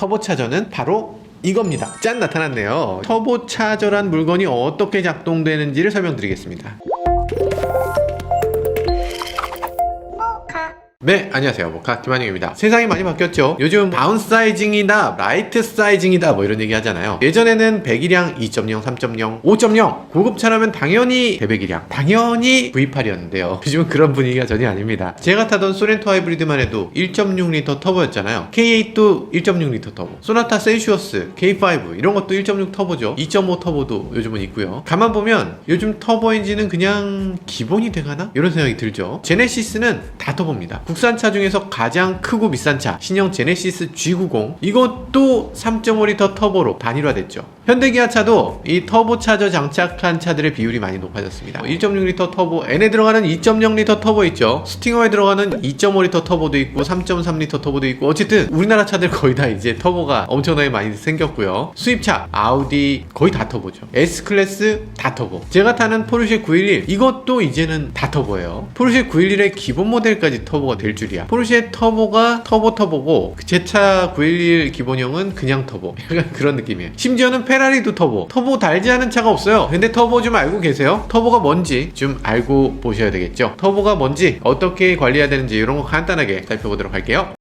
터보차저는 바로 이겁니다. 짠! 나타났네요. 터보차저란 물건이 어떻게 작동되는지를 설명드리겠습니다. 네, 안녕하세요. 모카 김한영입니다. 세상이 많이 바뀌었죠. 요즘 다운사이징이다, 라이트 사이징이다 뭐 이런 얘기 하잖아요. 예전에는 배기량 2.0, 3.0, 5.0 고급차라면 당연히 대배기량, 당연히 V8이었는데요. 요즘은 그런 분위기가 전혀 아닙니다. 제가 타던 소렌토 하이브리드만 해도 1.6L 터보였잖아요. K8도 1.6L 터보, 소나타 센슈어스, K5 이런 것도 1.6 터보죠. 2.5 터보도 요즘은 있고요. 가만 보면 요즘 터보 엔진은 그냥 기본이 돼가나? 이런 생각이 들죠. 제네시스는 다 터보입니다. 국산차 중에서 가장 크고 비싼 차 신형 제네시스 G90 이것도 3.5L 터보로 단일화됐죠. 현대기아차도 이 터보차저 장착한 차들의 비율이 많이 높아졌습니다. 1.6L 터보, N에 들어가는 2.0L 터보 있죠. 스팅어에 들어가는 2.5L 터보도 있고 3.3L 터보도 있고 어쨌든 우리나라 차들 거의 다 이제 터보가 엄청나게 많이 생겼고요. 수입차 아우디 거의 다 터보죠. S클래스 다 터보. 제가 타는 포르쉐 911 이것도 이제는 다 터보예요. 포르쉐 911의 기본 모델까지 터보가 될 줄이야. 포르쉐 터보가 터보고 제 차 911 기본형은 그냥 터보. 약간 그런 느낌이에요. 심지어는 페라리도 터보. 터보 달지 않은 차가 없어요. 근데 터보 좀 알고 계세요? 터보가 뭔지 좀 알고 보셔야 되겠죠. 터보가 뭔지 어떻게 관리해야 되는지 이런 거 간단하게 살펴보도록 할게요.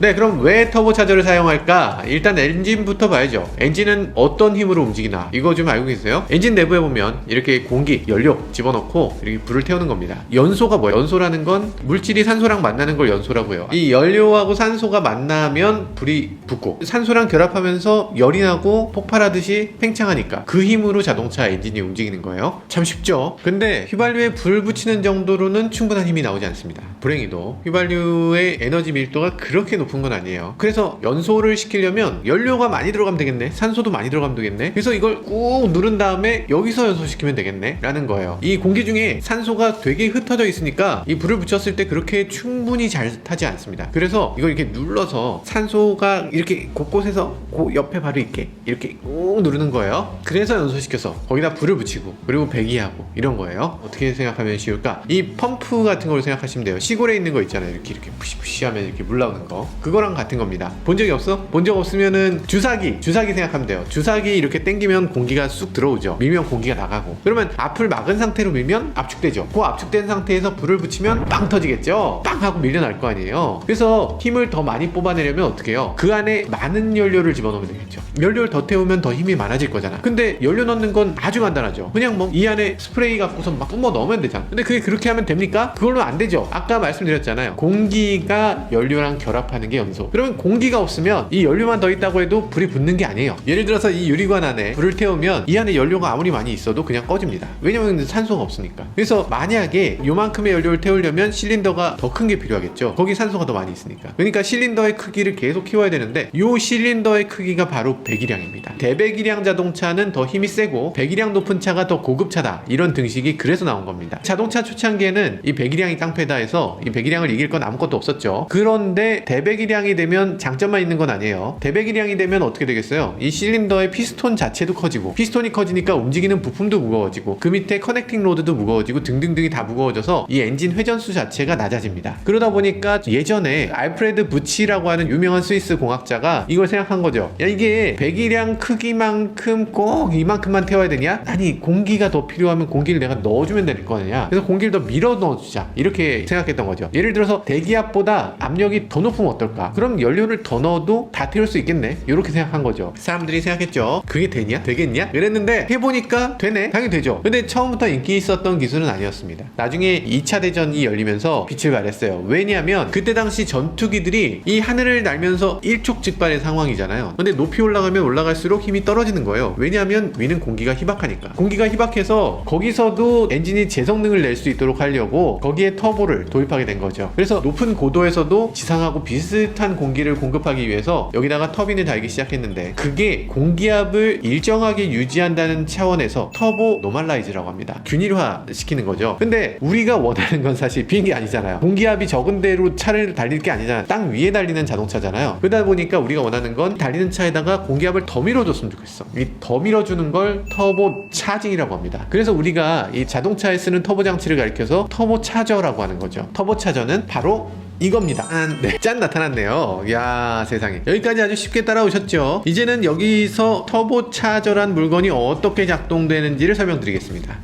네, 그럼 왜 터보차저를 사용할까? 일단 엔진부터 봐야죠. 엔진은 어떤 힘으로 움직이나 이거 좀 알고 계세요? 엔진 내부에 보면 이렇게 공기, 연료 집어넣고 이렇게 불을 태우는 겁니다. 연소가 뭐예요? 연소라는 건 물질이 산소랑 만나는 걸 연소라고요. 이 연료하고 산소가 만나면 불이 붙고 산소랑 결합하면서 열이 나고 폭발하듯이 팽창하니까 그 힘으로 자동차 엔진이 움직이는 거예요. 참 쉽죠? 근데 휘발유에 불 붙이는 정도로는 충분한 힘이 나오지 않습니다. 불행히도 휘발유의 에너지 밀도가 그렇게 높은 건 아니에요. 그래서 연소를 시키려면 연료가 많이 들어가면 되겠네, 산소도 많이 들어가면 되겠네, 그래서 이걸 꾹 누른 다음에 여기서 연소시키면 되겠네 라는 거예요. 이 공기 중에 산소가 되게 흩어져 있으니까 이 불을 붙였을 때 그렇게 충분히 잘 타지 않습니다. 그래서 이걸 이렇게 눌러서 산소가 이렇게 곳곳에서 그 옆에 바로 있게 이렇게 꾹 누르는 거예요. 그래서 연소시켜서 거기다 불을 붙이고 그리고 배기하고 이런 거예요. 어떻게 생각하면 쉬울까? 이 펌프 같은 걸 생각하시면 돼요. 시골에 있는 거 있잖아요. 이렇게 푸시푸시 하면 이렇게 물 나오는 거, 그거랑 같은 겁니다. 본 적이 없어? 본 적 없으면은 주사기 생각하면 돼요. 주사기 이렇게 당기면 공기가 쑥 들어오죠. 밀면 공기가 나가고, 그러면 앞을 막은 상태로 밀면 압축되죠. 그 압축된 상태에서 불을 붙이면 빵 터지겠죠. 빵 하고 밀려날 거 아니에요. 그래서 힘을 더 많이 뽑아내려면 어떻게 해요? 그 안에 많은 연료를 집어넣으면 되겠죠. 연료를 더 태우면 더 힘이 많아질 거잖아. 근데 연료 넣는 건 아주 간단하죠. 그냥 뭐 이 안에 스프레이 갖고서 막 뿜어 넣으면 되잖아. 근데 그게 그렇게 하면 됩니까? 그걸로 안 되죠. 아까 말씀드렸잖아요. 공기가 연료랑 결합하는 게 연소. 그러면 공기가 없으면 이 연료만 더 있다고 해도 불이 붙는 게 아니에요. 예를 들어서 이 유리관 안에 불을 태우면 이 안에 연료가 아무리 많이 있어도 그냥 꺼집니다. 왜냐면 산소가 없으니까. 그래서 만약에 요만큼의 연료를 태우려면 실린더가 더 큰 게 필요하겠죠. 거기 산소가 더 많이 있으니까. 그러니까 실린더의 크기를 계속 키워야 되는데 요 실린더의 크기가 바로 배기량입니다. 대배기량 자동차는 더 힘이 세고 배기량 높은 차가 더 고급차다, 이런 등식이 그래서 나온 겁니다. 자동차 초창기에는 이 배기량이 깡패다 해서 이 배기량을 이길 건 아무것도 없었죠. 그런데 대배기량이 되면 장점만 있는 건 아니에요. 대배기량이 되면 어떻게 되겠어요? 이 실린더의 피스톤 자체도 커지고, 피스톤이 커지니까 움직이는 부품도 무거워지고 그 밑에 커넥팅 로드도 무거워지고 등등등이 다 무거워져서 이 엔진 회전수 자체가 낮아집니다. 그러다 보니까 예전에 알프레드 부치라고 하는 유명한 스위스 공학자가 이걸 생각한 거죠. 야, 이게 배기량 크기만큼 꼭 이만큼만 태워야 되냐? 아니, 공기가 더 필요하면 공기를 내가 넣어주면 될 거 아니야. 그래서 공기를 더 밀어 넣어주자, 이렇게 생각했던 거죠. 예를 들어서 대기압보다 압력이 더 높으면 어떨까? 그럼 연료를 더 넣어도 다 태울 수 있겠네, 이렇게 생각한 거죠. 사람들이 생각했죠. 그게 되냐? 되겠냐? 그랬는데 해보니까 되네. 당연히 되죠. 근데 처음부터 인기 있었던 기술은 아니었습니다. 나중에 2차 대전이 열리면서 빛을 발했어요. 왜냐하면 그때 당시 전투기들이 이 하늘을 날면서 일촉즉발의 상황이잖아요. 근데 높이 올라가면 올라갈수록 힘이 떨어지는 거예요. 왜냐하면 위는 공기가 희박하니까. 공기가 희박해서 거기서도 엔진이 제성능을 낼 수 있도록 하려고 거기에 터보를 도입하게 된 거죠. 그래서 높은 고도에서도 지상하고 비슷한 공기를 공급하기 위해서 여기다가 터빈을 달기 시작했는데, 그게 공기압을 일정하게 유지한다는 차원에서 터보 노멀라이즈라고 합니다. 균일화 시키는 거죠. 근데 우리가 원하는 건 사실 비행기 아니잖아요. 공기압이 적은 대로 차를 달릴 게 아니잖아요. 땅 위에 달리는 자동차잖아요. 그러다 보니까 우리가 원하는 건 달리는 차에다가 공기압을 더 밀어줬으면 좋겠어. 이 더 밀어주는 걸 터보 차징이라고 합니다. 그래서 우리가 이 자동차에 쓰는 터보 장치를 가리켜서 터보 차저라고 하는 거죠. 터보 차저는 바로 이겁니다. 네, 짠 나타났네요. 야 세상에. 여기까지 아주 쉽게 따라오셨죠? 이제는 여기서 터보차저란 물건이 어떻게 작동되는지를 설명드리겠습니다.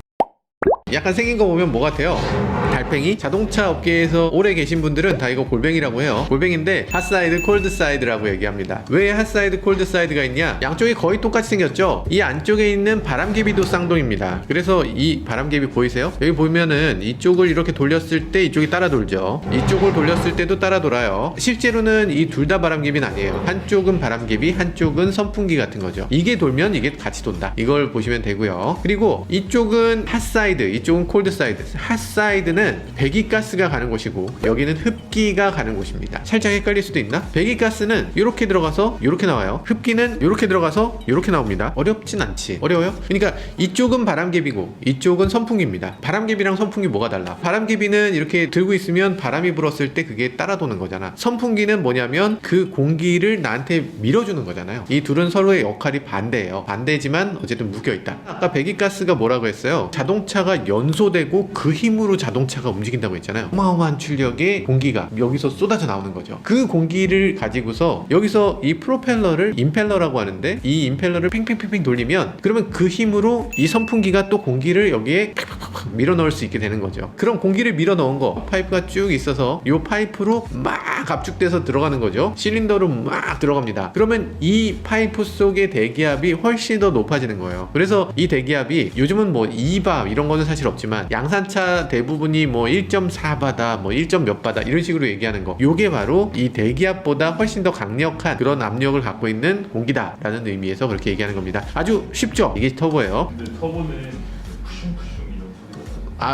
약간 생긴 거 보면 뭐 같아요? 달팽이? 자동차 업계에서 오래 계신 분들은 다 이거 골뱅이라고 해요. 골뱅인데 핫사이드, 콜드사이드라고 얘기합니다. 왜 핫사이드, 콜드사이드가 있냐? 양쪽이 거의 똑같이 생겼죠? 이 안쪽에 있는 바람개비도 쌍둥이입니다. 그래서 이 바람개비 보이세요? 여기 보면은 이쪽을 이렇게 돌렸을 때 이쪽이 따라 돌죠. 이쪽을 돌렸을 때도 따라 돌아요. 실제로는 이 둘 다 바람개비는 아니에요. 한쪽은 바람개비, 한쪽은 선풍기 같은 거죠. 이게 돌면 이게 같이 돈다. 이걸 보시면 되고요. 그리고 이쪽은 핫사이드, 이쪽은 콜드사이드. 핫사이드는 배기가스가 가는 곳이고 여기는 흡기가 가는 곳입니다. 살짝 헷갈릴 수도 있나? 배기가스는 이렇게 들어가서 이렇게 나와요. 흡기는 이렇게 들어가서 이렇게 나옵니다. 어렵진 않지. 어려워요? 그러니까 이쪽은 바람개비고 이쪽은 선풍기입니다. 바람개비랑 선풍기 뭐가 달라? 바람개비는 이렇게 들고 있으면 바람이 불었을 때 그게 따라 도는 거잖아. 선풍기는 뭐냐면 그 공기를 나한테 밀어주는 거잖아요. 이 둘은 서로의 역할이 반대예요. 반대지만 어쨌든 묶여있다. 아까 배기가스가 뭐라고 했어요? 자동차가 연소되고 그 힘으로 자동차가 움직인다고 했잖아요. 어마어마한 출력의 공기가 여기서 쏟아져 나오는 거죠. 그 공기를 가지고서 여기서 이 프로펠러를 임펠러라고 하는데 이 임펠러를 팽팽팽팽 돌리면 그러면 그 힘으로 이 선풍기가 또 공기를 여기에 팍팍팍 밀어 넣을 수 있게 되는 거죠. 그럼 공기를 밀어 넣은 거 파이프가 쭉 있어서 이 파이프로 막 압축돼서 들어가는 거죠. 실린더로 막 들어갑니다. 그러면 이 파이프 속의 대기압이 훨씬 더 높아지는 거예요. 그래서 이 대기압이 요즘은 뭐 2바 이런 거는 사실 없지만 양산차 대부분이 뭐 1.4바다 뭐 1. 몇 바다 이런 식으로 얘기하는 거, 요게 바로 이 대기압보다 훨씬 더 강력한 그런 압력을 갖고 있는 공기다 라는 의미에서 그렇게 얘기하는 겁니다. 아주 쉽죠? 이게 터보예요. 근데 터보는 푸슝푸슝 이런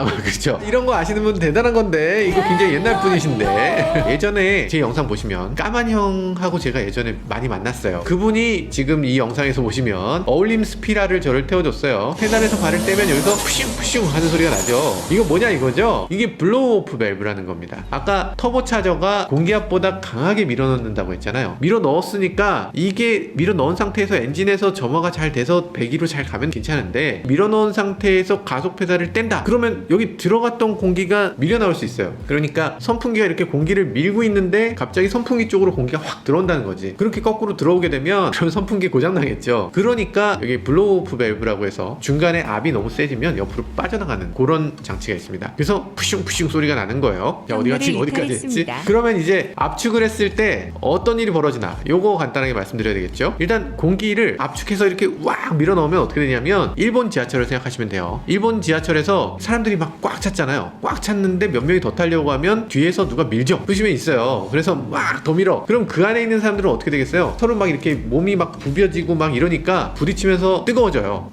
소리가 그렇죠. 이런 거 아시는 분 대단한 건데 이거 굉장히 옛날 분이신데 예전에 제 영상 보시면 까만 형하고 제가 예전에 많이 만났어요. 그분이 지금 이 영상에서 보시면 어울림 스피라를 저를 태워줬어요. 페달에서 발을 떼면 여기서 푸슝푸슝 하는 소리가 나죠. 이거 뭐냐 이거죠? 이게 블로우오프 밸브라는 겁니다. 아까 터보차저가 공기압보다 강하게 밀어넣는다고 했잖아요. 밀어넣었으니까 이게 밀어넣은 상태에서 엔진에서 점화가 잘 돼서 배기로 잘 가면 괜찮은데 밀어넣은 상태에서 가속 페달을 뗀다. 그러면 여기 들어갔던 공기가 밀려 나올 수 있어요. 그러니까 선풍기가 이렇게 공기를 밀고 있는데 갑자기 선풍기 쪽으로 공기가 확 들어온다는 거지. 그렇게 거꾸로 들어오게 되면 그럼 선풍기 고장 나겠죠. 그러니까 여기 블로우오프 밸브라고 해서 중간에 압이 너무 세지면 옆으로 빠져나가는 그런 장치가 있습니다. 그래서 푸슝푸슝 소리가 나는 거예요. 자, 어디가 지금 어디까지 했지? 그러면 이제 압축을 했을 때 어떤 일이 벌어지나 요거 간단하게 말씀드려야 되겠죠. 일단 공기를 압축해서 이렇게 왁 밀어 넣으면 어떻게 되냐면 일본 지하철을 생각하시면 돼요. 일본 지하철에서 사람들이 막 꽉 찼잖아요. 꽉 찼는데 몇 명이 더 타려고 하면 뒤에서 누가 밀죠. 보시면 있어요. 그래서 막 더 밀어. 그럼 그 안에 있는 사람들은 어떻게 되겠어요? 서로 막 이렇게 몸이 막 부벼지고 막 이러니까 부딪히면서 뜨거워져요.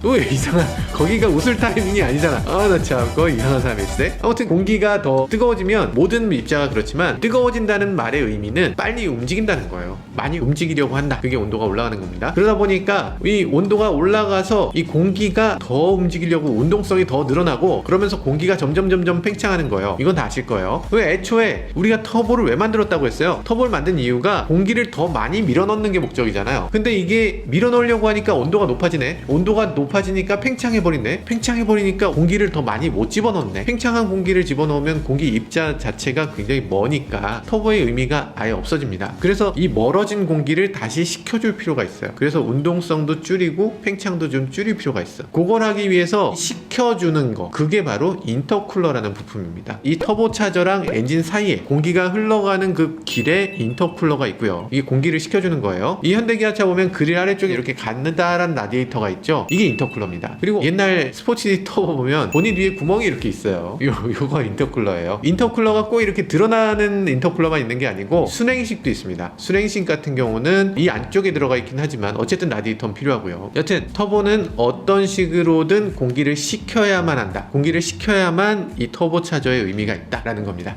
또 이상한, 거기가 웃을 타이밍이 아니잖아. 나 참 거의 이상한 사람일세. 아무튼 공기가 더 뜨거워지면 모든 입자가 그렇지만 뜨거워진다는 말의 의미는 빨리 움직인다는 거예요. 많이 움직이려고 한다. 그게 온도가 올라가는 겁니다. 그러다 보니까 이 온도가 올라가서 이 공기가 더 움직이려고 운동성이 더 늘어나고 그러면서 공기가 점점 팽창하는 거예요. 이건 다 아실 거예요. 왜 애초에 우리가 터보를 왜 만들었다고 했어요? 터보를 만든 이유가 공기를 더 많이 밀어넣는 게 목적이잖아요. 근데 이게 밀어넣으려고 하니까 온도가 높아지네. 온도가 높아지니까 팽창해버리네. 팽창해버리니까 공기를 더 많이 못 집어넣네. 팽창한 공기를 집어넣으면 공기 입자 자체가 굉장히 머니까 터보의 의미가 아예 없어집니다. 그래서 이 멀어진 공기를 다시 식혀줄 필요가 있어요. 그래서 운동성도 줄이고 팽창도 좀 줄일 필요가 있어. 그걸 하기 위해서 식혀주는 거, 그게 바로 인터쿨러라는 부품입니다. 이 터보차저랑 엔진 사이에 공기가 흘러가는 그 길에 인터쿨러가 있고요. 이게 공기를 식혀주는 거예요. 이 현대기아차 보면 그릴 아래쪽에 이렇게 가느다란 라디에이터가 있죠. 이게 인터쿨러입니다. 그리고 옛날 스포츠디 터보 보면 본인 위에 구멍이 이렇게 있어요. 요거 인터쿨러예요. 인터쿨러가 꼭 이렇게 드러나는 인터쿨러만 있는 게 아니고 순행식도 있습니다. 순행식 같은 경우는 이 안쪽에 들어가 있긴 하지만 어쨌든 라디에이터는 필요하고요. 여튼 터보는 어떤 식으로든 공기를 식혀야만 한다. 공기를 식혀야만 이 터보차저의 의미가 있다라는 겁니다.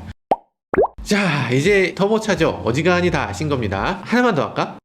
자, 이제 터보차저 어지간히 다 아신 겁니다. 하나만 더 할까?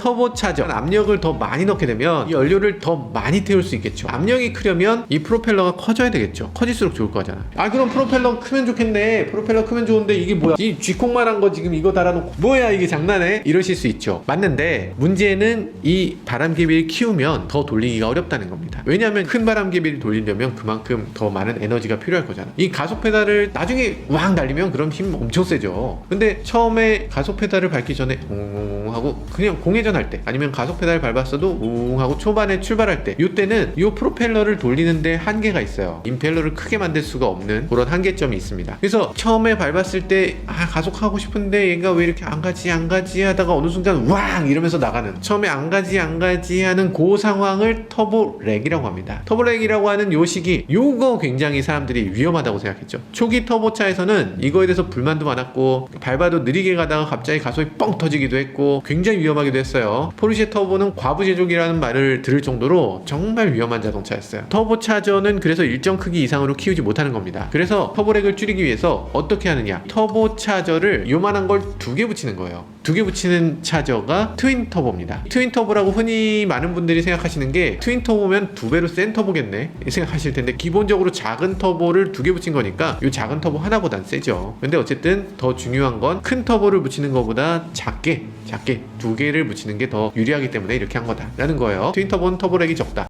터보차저 압력을 더 많이 넣게 되면 이 연료를 더 많이 태울 수 있겠죠. 압력이 크려면 이 프로펠러가 커져야 되겠죠. 커질수록 좋을 거잖아. 아 그럼 프로펠러 크면 좋겠네. 프로펠러 크면 좋은데 이게 뭐야? 이 쥐콩만한 거 지금 이거 달아놓고 뭐야 이게 장난해? 이러실 수 있죠. 맞는데 문제는 이 바람개비를 키우면 더 돌리기가 어렵다는 겁니다. 왜냐하면 큰 바람개비를 돌리려면 그만큼 더 많은 에너지가 필요할 거잖아. 이 가속 페달을 나중에 왕 달리면 그럼 힘 엄청 세죠. 근데 처음에 가속 페달을 밟기 전에 웅 하고 그냥 공회전 할 때 아니면 가속 페달 밟았어도 웅 하고 초반에 출발할 때 이때는 이 프로펠러를 돌리는데 한계가 있어요. 임펠러를 크게 만들 수가 없는 그런 한계점이 있습니다. 그래서 처음에 밟았을 때 가속하고 싶은데 얘가 왜 이렇게 안 가지 하다가 어느 순간 왕 이러면서 나가는 처음에 안 가지 하는 그 상황을 터보렉이라고 합니다. 터보렉이라고 하는 요 시기 요거 굉장히 사람들이 위험하다고 생각했죠. 초기 터보차에서는 이거에 대해서 불만도 많았고 밟아도 느리게 가다가 갑자기 가속이 뻥 터지기도 했고 굉장히 위험하기도 했어요. 포르쉐 터보는 과부제족이라는 말을 들을 정도로 정말 위험한 자동차였어요. 터보차저는 그래서 일정 크기 이상으로 키우지 못하는 겁니다. 그래서 터보렉을 줄이기 위해서 어떻게 하느냐, 터보차저를 요만한 걸 2개 붙이는 거예요. 2개 붙이는 차저가 트윈 터보입니다. 트윈 터보라고 흔히 많은 분들이 생각하시는 게 트윈 터보면 2배로 센 터보겠네 생각하실 텐데 기본적으로 작은 터보를 2개 붙인 거니까 이 작은 터보 하나보단 세죠. 근데 어쨌든 더 중요한 건 큰 터보를 붙이는 것보다 작게 2개를 붙이는 게 더 유리하기 때문에 이렇게 한 거다라는 거예요. 트윈 터보는 터보렉이 적다.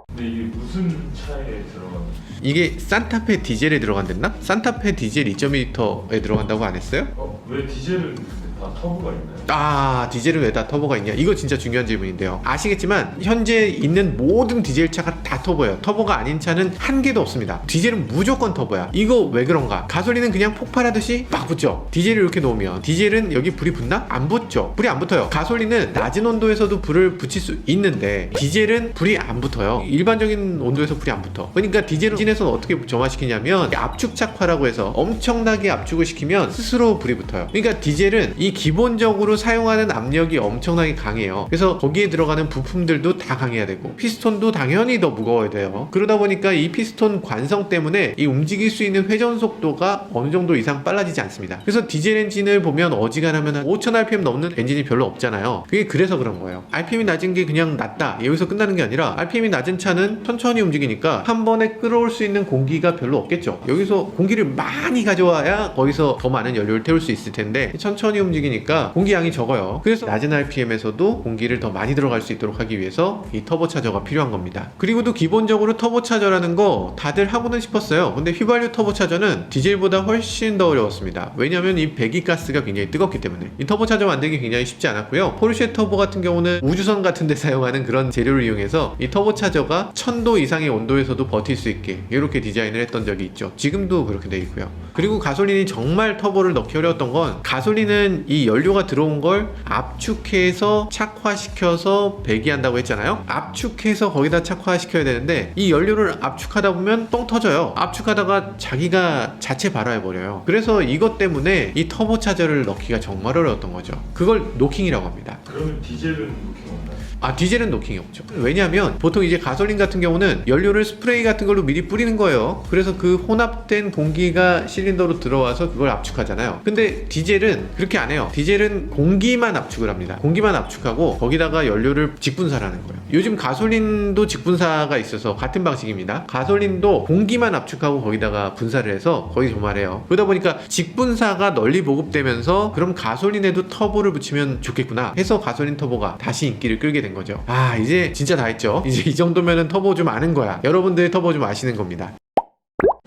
근데 이게 무슨 차에 들어가는? 이게 산타페 디젤에 들어간댔나? 산타페 디젤 2.2L에 들어간다고 안 했어요? 왜 디젤은 근데 다 터보가 있나요? 아 디젤은 왜 다 터보가 있냐, 이거 진짜 중요한 질문인데요. 아시겠지만 현재 있는 모든 디젤 차가 다 터보예요. 터보가 아닌 차는 한 개도 없습니다. 디젤은 무조건 터보야. 이거 왜 그런가? 가솔린은 그냥 폭발하듯이 막 붙죠. 디젤을 이렇게 놓으면 디젤은 여기 불이 붙나? 안 붙죠. 불이 안 붙어요. 가솔린은 낮은 온도에서도 불을 붙일 수 있는데 디젤은 불이 안 붙어요. 일반적인 온도에서 불이 안 붙어. 그러니까 디젤을 엔진에서는 어떻게 점화시키냐면 압축 착화라고 해서 엄청나게 압축을 시키면 스스로 불이 붙어요. 그러니까 디젤은 이 기본적으로 사용하는 압력이 엄청나게 강해요. 그래서 거기에 들어가는 부품들도 다 강해야 되고 피스톤도 당연히 더 무거워야 돼요. 그러다 보니까 이 피스톤 관성 때문에 이 움직일 수 있는 회전 속도가 어느 정도 이상 빨라지지 않습니다. 그래서 디젤 엔진을 보면 어지간하면 5000rpm 넘는 엔진이 별로 없잖아요. 그게 그래서 그런 거예요. RPM이 낮은 게 그냥 낮다 여기서 끝나는 게 아니라 RPM이 낮은 차는 천천히 움직이니까 한 번에 끌어올 수 있는 공기가 별로 없겠죠. 여기서 공기를 많이 가져와야 거기서 더 많은 연료를 태울 수 있을 텐데 천천히 움직이니까 공기양이 적어요. 그래서 낮은 RPM에서도 공기를 더 많이 들어갈 수 있도록 하기 위해서 이 터보차저가 필요한 겁니다. 그리고도 기본적으로 터보차저라는 거 다들 하고는 싶었어요. 근데 휘발유 터보차저는 디젤보다 훨씬 더 어려웠습니다. 왜냐하면 이 배기가스가 굉장히 뜨겁기 때문에 이 터보차저 만들기 굉장히 쉽지 않았고요. 포르쉐 터보 같은 경우는 우주선 같은 데 사용하는 그런 재료를 이용해서 이 터보차저가 1000도 이상의 온도에서도 버틸 수 있게 이렇게 디자인을 했던 적이 있죠. 지금도 그렇게 돼 있고요. 그리고 가솔린이 정말 터보를 넣기 어려웠던 건 가솔린은 이 연료가 들어온 걸 압축해서 착화시켜서 배기한다고 했잖아요. 압축해서 거기다 착화시켜야 되는데 이 연료를 압축하다 보면 뻥 터져요. 압축하다가 자기가 자체 발화해버려요. 그래서 이것 때문에 이 터보차저를 넣기가 정말 어려웠던 거죠. 그걸 노킹이라고 합니다. 그러면 디젤은 노킹 없나요? 디젤은 노킹이 없죠. 왜냐하면 보통 이제 가솔린 같은 경우는 연료를 스프레이 같은 걸로 미리 뿌리는 거예요. 그래서 그 혼합된 공기가 실린더로 들어와서 그걸 압축하잖아요. 근데 디젤은 그렇게 안 해요. 디젤은 공기만 압축을 합니다. 공기만 압축하고 거기다가 연료를 직분사라는 거예요. 요즘 가솔린도 직분사가 있어서 같은 방식입니다. 가솔린도 공기만 압축하고 거기다가 분사를 해서 거의 조말해요. 그러다 보니까 직분사가 널리 보급되면서 그럼 가솔린에도 터보를 붙이면 좋겠구나 해서 가솔린 터보가 다시 인기를 끌게 된 거죠. 이제 진짜 다 했죠. 이제 이 정도면은 터보 좀 아는 거야. 여러분들이 터보 좀 아시는 겁니다.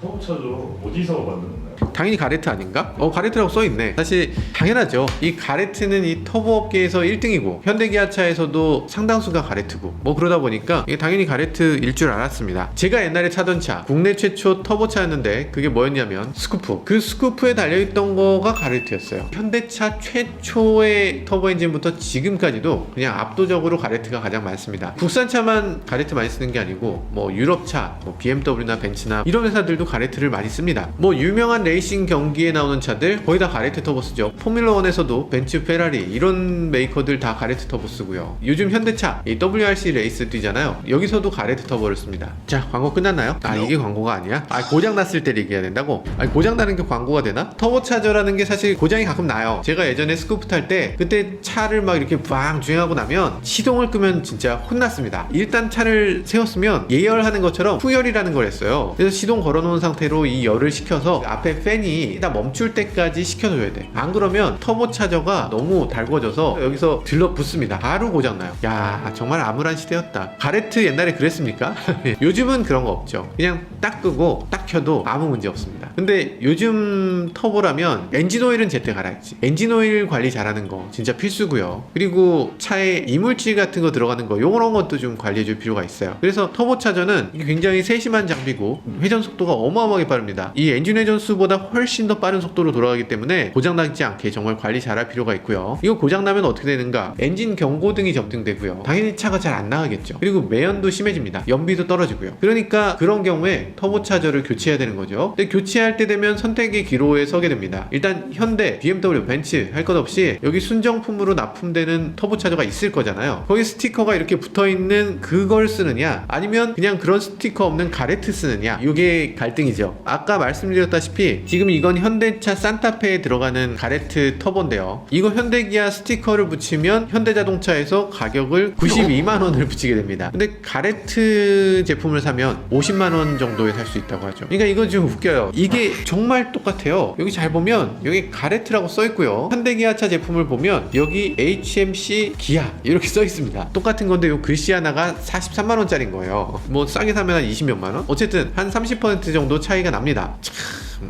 터보차저 어디서 만드나요? 당연히 가레트 아닌가? 가레트라고 써있네. 사실 당연하죠. 이 가레트는 이 터보 업계에서 1등이고 현대기아차에서도 상당수가 가레트고 뭐 그러다 보니까 이게 당연히 가레트일 줄 알았습니다. 제가 옛날에 차던 차 국내 최초 터보차였는데 그게 뭐였냐면 스쿠프. 그 스쿠프에 달려있던 거가 가레트였어요. 현대차 최초의 터보 엔진부터 지금까지도 그냥 압도적으로 가레트가 가장 많습니다. 국산차만 가레트 많이 쓰는 게 아니고 뭐 유럽차, 뭐 BMW나 벤츠나 이런 회사들도 가레트를 많이 씁니다. 뭐 유명한 레이싱 경기에 나오는 차들 거의 다 가레트 터보 쓰죠. 포뮬러1에서도 벤츠, 페라리 이런 메이커들 다 가레트 터보 쓰고요. 요즘 현대차 이 WRC 레이스 뛰잖아요. 여기서도 가레트 터보를 씁니다. 자, 광고 끝났나요? 아, 이게 광고가 아니야? 아, 고장 났을 때 얘기해야 된다고? 아니, 고장 나는 게 광고가 되나? 터보차저라는 게 사실 고장이 가끔 나요. 제가 예전에 스쿠프 탈 때 그때 차를 막 이렇게 빵 주행하고 나면 시동을 끄면 진짜 혼났습니다. 일단 차를 세웠으면 예열하는 것처럼 후열이라는 걸 했어요. 그래서 시동 걸어놓은 상태로 이 열을 식혀서 앞에 팬이 딱 멈출 때까지 식혀줘야 돼. 안 그러면 터보차저가 너무 달궈져서 여기서 들러붙습니다. 바로 고장나요. 야, 정말 암울한 시대였다. 가레트 옛날에 그랬습니까? 요즘은 그런 거 없죠. 그냥 딱 끄고 딱 켜도 아무 문제 없습니다. 근데 요즘 터보라면 엔진오일은 제때 갈아야지. 엔진오일 관리 잘하는 거 진짜 필수고요. 그리고 차에 이물질 같은 거 들어가는 거 요런 것도 좀 관리해줄 필요가 있어요. 그래서 터보차저는 굉장히 세심한 장비고 회전 속도가 어마어마하게 빠릅니다. 이 엔진 회전 수보다 훨씬 더 빠른 속도로 돌아가기 때문에 고장나지 않게 정말 관리 잘할 필요가 있고요. 이거 고장나면 어떻게 되는가? 엔진 경고등이 점등되고요. 당연히 차가 잘 안 나가겠죠. 그리고 매연도 심해집니다. 연비도 떨어지고요. 그러니까 그런 경우에 터보차저를 교체해야 되는 거죠. 근데 교체할 때 되면 선택의 기로에 서게 됩니다. 일단 현대, BMW, 벤츠 할 것 없이 여기 순정품으로 납품되는 터보차저가 있을 거잖아요. 거기 스티커가 이렇게 붙어있는 그걸 쓰느냐 아니면 그냥 그런 스티커 없는 가레트 쓰느냐, 이게 갈등이죠. 아까 말씀드렸다시피 지금 이건 현대차 산타페에 들어가는 가레트 터보인데요. 이거 현대기아 스티커를 붙이면 현대자동차에서 가격을 92만원을 붙이게 됩니다. 근데 가레트 제품을 사면 50만원 정도에 살 수 있다고 하죠. 그러니까 이거 좀 웃겨요. 이게 정말 똑같아요. 여기 잘 보면 여기 가레트라고 써 있고요. 현대기아차 제품을 보면 여기 HMC 기아 이렇게 써 있습니다. 똑같은 건데 요 글씨 하나가 43만원짜리인 거예요. 뭐 싸게 사면 한 20몇만원? 어쨌든 한 30% 정도 차이가 납니다. 참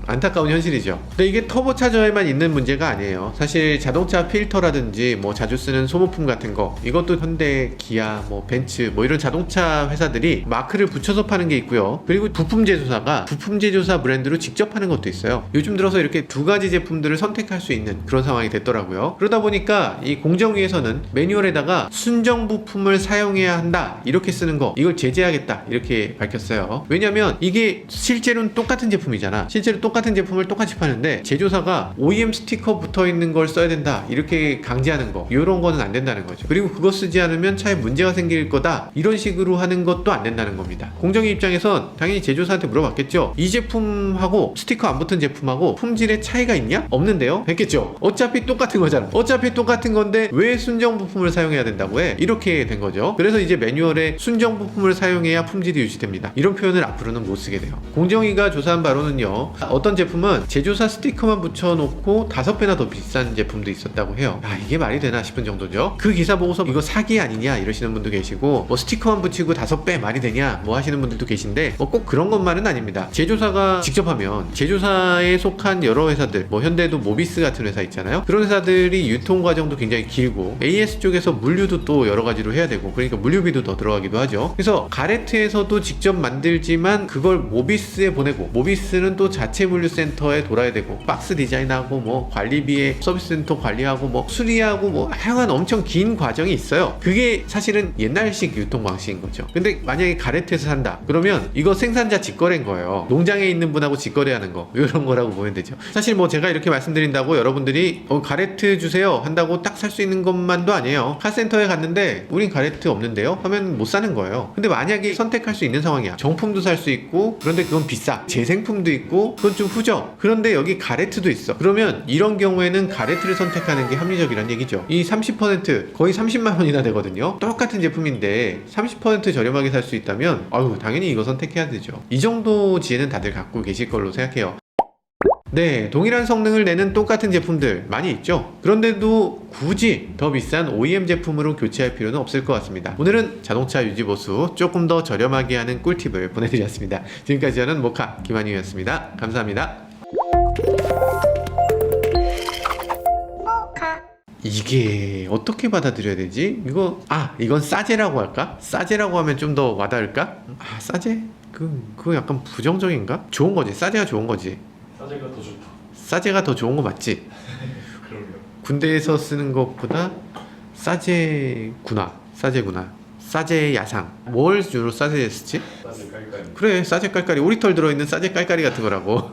안타까운 현실이죠. 근데 이게 터보차저에만 있는 문제가 아니에요. 사실 자동차 필터라든지 뭐 자주 쓰는 소모품 같은 거, 이것도 현대, 기아, 뭐 벤츠 뭐 이런 자동차 회사들이 마크를 붙여서 파는 게 있고요. 그리고 부품 제조사가 부품 제조사 브랜드로 직접 하는 것도 있어요. 요즘 들어서 이렇게 두 가지 제품들을 선택할 수 있는 그런 상황이 됐더라고요. 그러다 보니까 이 공정위에서는 매뉴얼에다가 순정 부품을 사용해야 한다 이렇게 쓰는 거, 이걸 제재하겠다 이렇게 밝혔어요. 왜냐면 이게 실제로는 똑같은 제품이잖아. 실제로 똑같은 제품을 똑같이 파는데 제조사가 OEM 스티커 붙어있는 걸 써야 된다 이렇게 강제하는 거, 이런 거는 안 된다는 거죠. 그리고 그거 쓰지 않으면 차에 문제가 생길 거다 이런 식으로 하는 것도 안 된다는 겁니다. 공정위 입장에선 당연히 제조사한테 물어봤겠죠. 이 제품하고 스티커 안 붙은 제품하고 품질에 차이가 있냐? 없는데요? 했겠죠. 어차피 똑같은 거잖아. 어차피 똑같은 건데 왜 순정 부품을 사용해야 된다고 해? 이렇게 된 거죠. 그래서 이제 매뉴얼에 순정 부품을 사용해야 품질이 유지됩니다. 이런 표현을 앞으로는 못 쓰게 돼요. 공정위가 조사한 바로는요, 어떤 제품은 제조사 스티커만 붙여놓고 5배나 더 비싼 제품도 있었다고 해요. 아, 이게 말이 되나 싶은 정도죠. 그 기사 보고서 이거 사기 아니냐 이러시는 분도 계시고, 뭐 스티커만 붙이고 5배 말이 되냐 뭐 하시는 분들도 계신데, 뭐 꼭 그런 것만은 아닙니다. 제조사가 직접 하면 제조사에 속한 여러 회사들, 뭐 현대도 모비스 같은 회사 있잖아요. 그런 회사들이 유통 과정도 굉장히 길고 AS 쪽에서 물류도 또 여러 가지로 해야 되고, 그러니까 물류비도 더 들어가기도 하죠. 그래서 가레트에서도 직접 만들지만 그걸 모비스에 보내고, 모비스는 또 자체 물류센터에 돌아야 되고, 박스 디자인하고 뭐 관리비에 서비스 센터 관리하고 뭐 수리하고 뭐 하여간 엄청 긴 과정이 있어요. 그게 사실은 옛날식 유통 방식인 거죠. 근데 만약에 가레트에서 산다 그러면 이거 생산자 직거래인 거예요. 농장에 있는 분하고 직거래하는 거, 이런 거라고 보면 되죠. 사실 뭐 제가 이렇게 말씀드린다고 여러분들이 가레트 주세요 한다고 딱 살 수 있는 것만도 아니에요. 카센터에 갔는데 우린 가레트 없는데요 하면 못 사는 거예요. 근데 만약에 선택할 수 있는 상황이야. 정품도 살 수 있고, 그런데 그건 비싸. 재생품도 있고 그건 좀 후져. 그런데 여기 가레트도 있어. 그러면 이런 경우에는 가레트를 선택하는 게 합리적이란 얘기죠. 이 30% 거의 30만 원이나 되거든요. 똑같은 제품인데 30% 저렴하게 살 수 있다면 아유, 당연히 이거 선택해야 되죠. 이 정도 지혜는 다들 갖고 계실 걸로 생각해요. 네, 동일한 성능을 내는 똑같은 제품들 많이 있죠. 그런데도 굳이 더 비싼 OEM 제품으로 교체할 필요는 없을 것 같습니다. 오늘은 자동차 유지보수 조금 더 저렴하게 하는 꿀팁을 보내드렸습니다. 지금까지 저는 모카 김한유였습니다. 감사합니다. 이게 어떻게 받아들여야 되지? 이건 싸제라고 할까? 싸제라고 하면 좀 더 와닿을까? 싸제? 그거 약간 부정적인가? 좋은 거지. 싸제가 좋은 거지. 싸제가 더 좋다. 싸제가 더 좋은 거 맞지? 그럼요. 군대에서 쓰는 것보다 싸제구나. 싸제 야상. 뭘 주로 싸제 쓰지? 싸제 깔깔이. 그래, 싸제 깔깔이. 오리털 들어있는 싸제 깔깔이 같은 거라고.